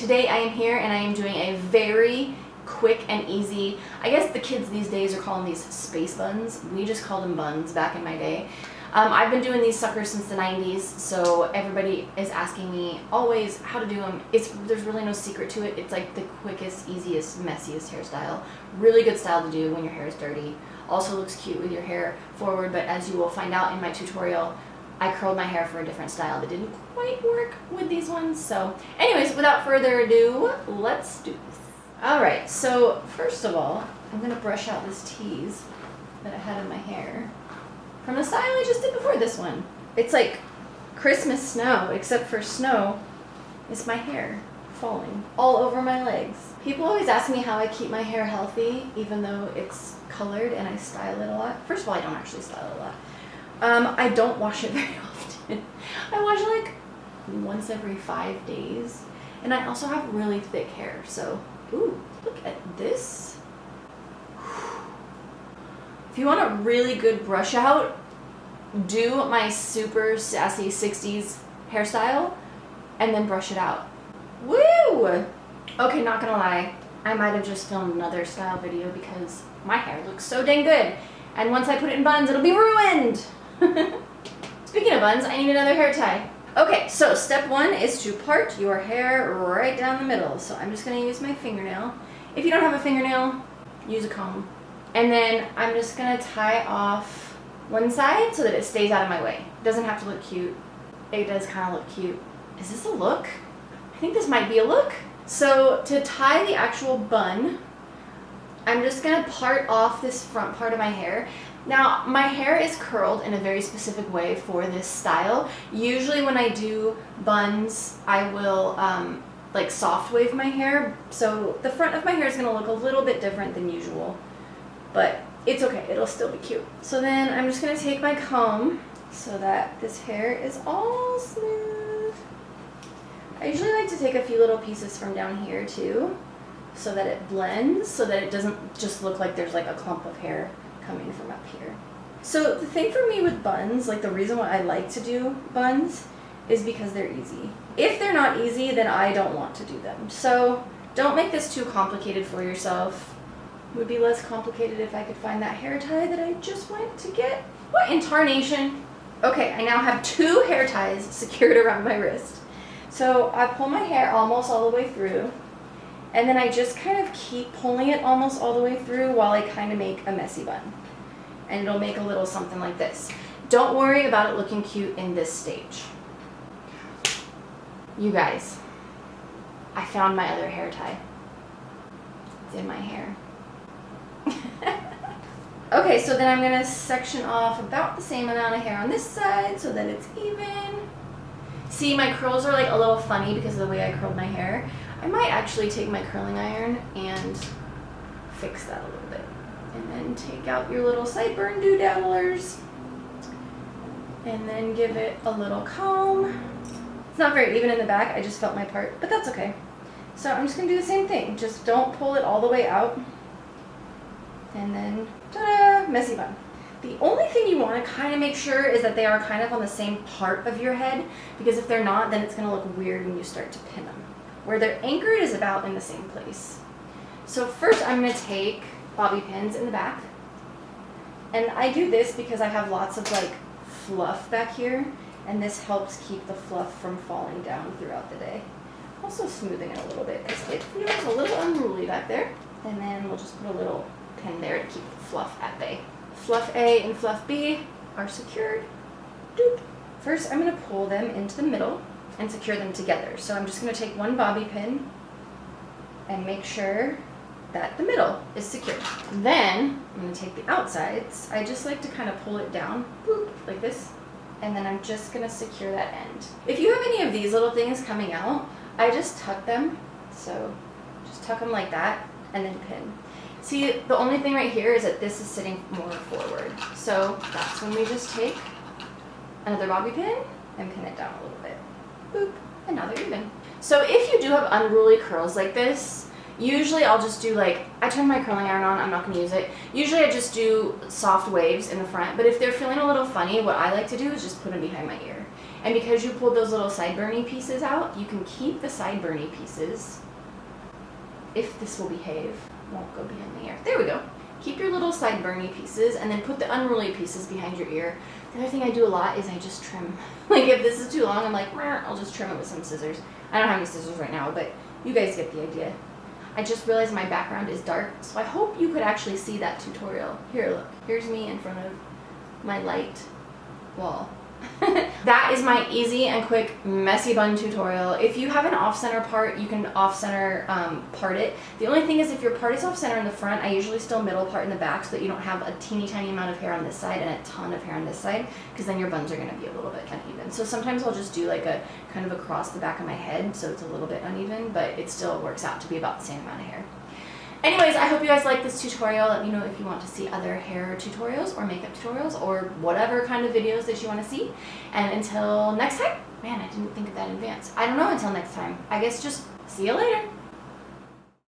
Today I am here and I am doing a very quick and easy, I guess the kids these days are calling these space buns. We just called them buns back in my day. I've been doing these suckers since the 90s, so everybody is asking me always how to do them. There's really no secret to it. It's like the quickest, easiest, messiest hairstyle. Really good style to do when your hair is dirty. Also looks cute with your hair forward, but as you will find out in my tutorial, I curled my hair for a different style that didn't quite work with these ones. So anyways, without further ado, let's do this. Alright, so first of all, I'm going to brush out this tease that I had in my hair from the style I just did before this one. It's like Christmas snow, except for snow, it's my hair falling all over my legs. People always ask me how I keep my hair healthy, even though it's colored and I style it a lot. First of all, I don't actually style it a lot. I don't wash it very often. I wash it like once every 5 days. And I also have really thick hair, so, ooh, look at this. If you want a really good brush out, do my super sassy 60s hairstyle and then brush it out. Woo! Okay, not gonna lie, I might have just filmed another style video because my hair looks so dang good. And once I put it in buns, it'll be ruined! Speaking of buns, I need another hair tie. Okay, so step one is to part your hair right down the middle. So I'm just gonna use my fingernail. If you don't have a fingernail, use a comb. And then I'm just gonna tie off one side so that it stays out of my way. It doesn't have to look cute. It does kind of look cute. Is this a look? I think this might be a look. So to tie the actual bun, I'm just gonna part off this front part of my hair. Now, my hair is curled in a very specific way for this style. Usually when I do buns, I will like soft wave my hair. So the front of my hair is gonna look a little bit different than usual, but it's okay, it'll still be cute. So then I'm just gonna take my comb so that this hair is all smooth. I usually like to take a few little pieces from down here too, so that it blends, so that it doesn't just look like there's like a clump of hair coming from up here. So the thing for me with buns, like the reason why I like to do buns is because they're easy. If they're not easy, then I don't want to do them. So don't make this too complicated for yourself. It would be less complicated if I could find that hair tie that I just went to get. What in tarnation? Okay, I now have 2 hair ties secured around my wrist. So I pull my hair almost all the way through, and then I just kind of keep pulling it almost all the way through while I kind of make a messy bun. And it'll make a little something like this. Don't worry about it looking cute in this stage. You guys, I found my other hair tie. It's in my hair. Okay, so then I'm gonna section off about the same amount of hair on this side so that it's even. See, my curls are like a little funny because of the way I curled my hair. I might actually take my curling iron and fix that a little bit. And then take out your little sideburn doodaddlers. And then give it a little comb. It's not very even in the back, I just felt my part, but that's okay. So I'm just gonna do the same thing. Just don't pull it all the way out. And then, ta-da, messy bun. The only thing you want to kind of make sure is that they are kind of on the same part of your head, because if they're not, then it's going to look weird when you start to pin them. Where they're anchored is about in the same place. So first I'm going to take bobby pins in the back. And I do this because I have lots of like fluff back here, and this helps keep the fluff from falling down throughout the day. Also smoothing it a little bit because it feels a little unruly back there. And then we'll just put a little pin there to keep the fluff at bay. Fluff A and fluff B are secured. Doop. First, I'm going to pull them into the middle and secure them together. So I'm just going to take one bobby pin and make sure that the middle is secured. Then I'm going to take the outsides. I just like to kind of pull it down, boop, like this, and then I'm just going to secure that end. If you have any of these little things coming out, I just tuck them. So just tuck them like that and then pin. See, the only thing right here is that this is sitting more forward. So that's when we just take another bobby pin and pin it down a little bit. Boop, and now they're even. So if you do have unruly curls like this, Usually I'll just do like, I turn my curling iron on, I'm not going to use it. Usually I just do soft waves in the front, but if they're feeling a little funny, what I like to do is just put them behind my ear. And because you pulled those little sideburny pieces out, you can keep the sideburny pieces, if this will behave, won't go behind the ear. There we go. Keep your little sideburny pieces and then put the unruly pieces behind your ear. The other thing I do a lot is I just trim. Like if this is too long, I'm like, I'll just trim it with some scissors. I don't have any scissors right now, but you guys get the idea. I just realized my background is dark, so I hope you could actually see that tutorial. Here, look. Here's me in front of my light wall. That is my easy and quick messy bun tutorial. If you have an off-center part, you can off-center part it. The only thing is if your part is off-center in the front, I usually still middle part in the back so that you don't have a teeny tiny amount of hair on this side and a ton of hair on this side, because then your buns are going to be a little bit uneven. So sometimes I'll just do like a kind of across the back of my head so it's a little bit uneven, but it still works out to be about the same amount of hair. Anyways, I hope you guys like this tutorial. Let me know if you want to see other hair tutorials or makeup tutorials or whatever kind of videos that you want to see. And until next time, man, I didn't think of that in advance. I don't know until next time. I guess just see you later.